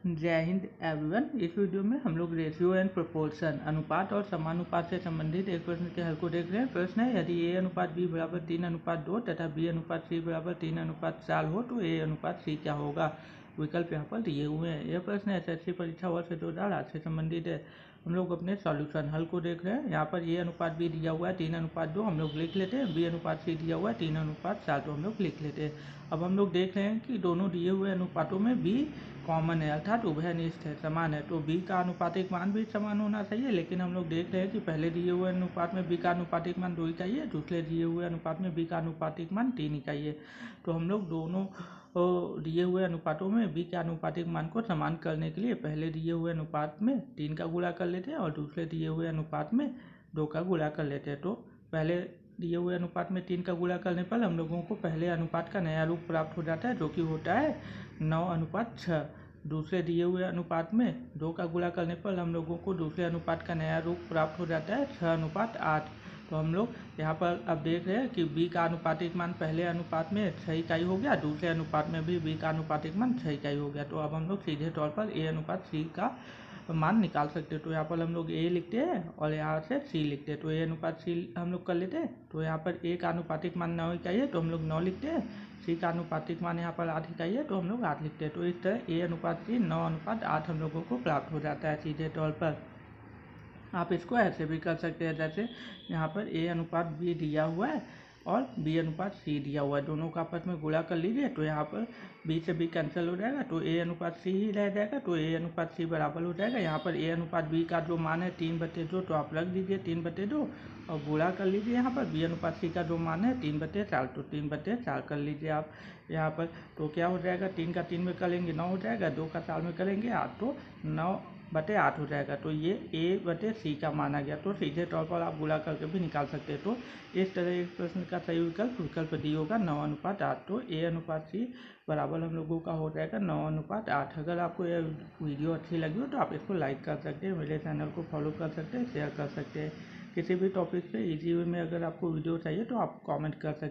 जय हिंद एवरीवन। इस वीडियो में हम लोग रेशियो एंड प्रोपोर्शन अनुपात और समानुपात से संबंधित एक प्रश्न के हल को देख रहे हैं। प्रश्न है, यदि a अनुपात b बराबर 3:2 तथा b अनुपात c बराबर 3:4 हो तो a अनुपात c क्या होगा। विकल्प यहाँ पर दिए हुए हैं। यह प्रश्न एसएससी परीक्षा वर्ष 2008 से संबंधित है। हम लोग अपने सॉल्यूशन हल को देख रहे हैं। यहाँ पर a अनुपात b दिया हुआ है 3:2, हम लोग लिख लेते हैं। b अनुपात c दिया हुआ है 3:4, तो हम लोग लिख लेते हैं। अब हम लोग देख रहे हैं कि दोनों दिए हुए अनुपातों में b कॉमन है, अर्थात उभयनिष्ठ है, समान है, तो b का अनुपातिक मान भी समान होना चाहिए। लेकिन हम लोग देख रहे हैं कि पहले दिए हुए अनुपात में b का अनुपातिक मान 2 इकाई है, दूसरे दिए हुए अनुपात में b का अनुपातिक मान 3 इकाई है। तो हम लोग दोनों दिए हुए अनुपातों में b के अनुपातिक मान को समान करने के लिए पहले दिए हुए अनुपात में 3 का गुणा कर लेते हैं और दूसरे दिए हुए अनुपात में 2 का गुणा कर लेते हैं। तो पहले दिए हुए अनुपात में 3 का गुणा करने पर हम लोगों को पहले अनुपात का नया रूप प्राप्त हो जाता है, जो कि होता है 9:6। दूसरे दिए हुए अनुपात में 2 का गुणा करने पर हम लोगों को दूसरे अनुपात का नया रूप प्राप्त हो जाता है 6:8। तो हम लोग यहाँ पर अब देख रहे हैं कि b का अनुपातिक मान पहले अनुपात में 6 इकाई हो गया, दूसरे अनुपात में भी b का अनुपातिक मान 6 इकाई हो गया। तो अब हम लोग सीधे तौर पर a अनुपात c का मान निकाल सकते हैं। तो यहाँ पर हम लोग a लिखते हैं और यहाँ से c लिखते हैं। तो a अनुपात c हम लोग कर लेते हैं। तो यहाँ पर a का अनुपातिक मान 9 इकाई है, तो हम लोग 9 लिखते हैं। c का अनुपातिक मान यहाँ पर 8 इकाई है, तो हम लोग 8 लिखते हैं। तो इस तरह a अनुपात c 9:8 हम लोगों को प्राप्त हो जाता है सीधे तौर पर। आप इसको ऐसे भी कर सकते हैं, जैसे यहाँ पर a अनुपात b दिया हुआ है और b अनुपात c दिया हुआ है, दोनों का आपस में गुणा कर लीजिए। तो यहाँ पर b से b कैंसिल हो जाएगा, तो a अनुपात c ही रह जाएगा। तो a अनुपात c बराबर हो जाएगा। यहाँ पर a अनुपात b का जो मान है 3/2, तो आप रख दीजिए 3/2 और गुणा कर लीजिए। यहाँ पर b अनुपात c का जो मान है 3/4, तो 3/4 कर लीजिए आप यहाँ पर। तो क्या हो जाएगा, 3 का 3 में करेंगे 9 हो जाएगा, 2 का 4 में करेंगे 8, तो 9/8 हो जाएगा। तो ये a/c का माना गया। तो सीधे तौर पर आप गुणा करके भी निकाल सकते हैं। तो इस तरह इस प्रश्न का सही विकल्प डी होगा 9:8। तो a अनुपात c बराबर हम लोगों का हो जाएगा 9:8। अगर आपको यह वीडियो अच्छी लगी हो तो आप इसको लाइक कर सकते हैं, मेरे चैनल को फॉलो कर सकते हैं, शेयर कर सकते हैं। किसी भी टॉपिक पे इजी वे में अगर आपको वीडियो चाहिए तो आप कमेंट कर सकते हैं।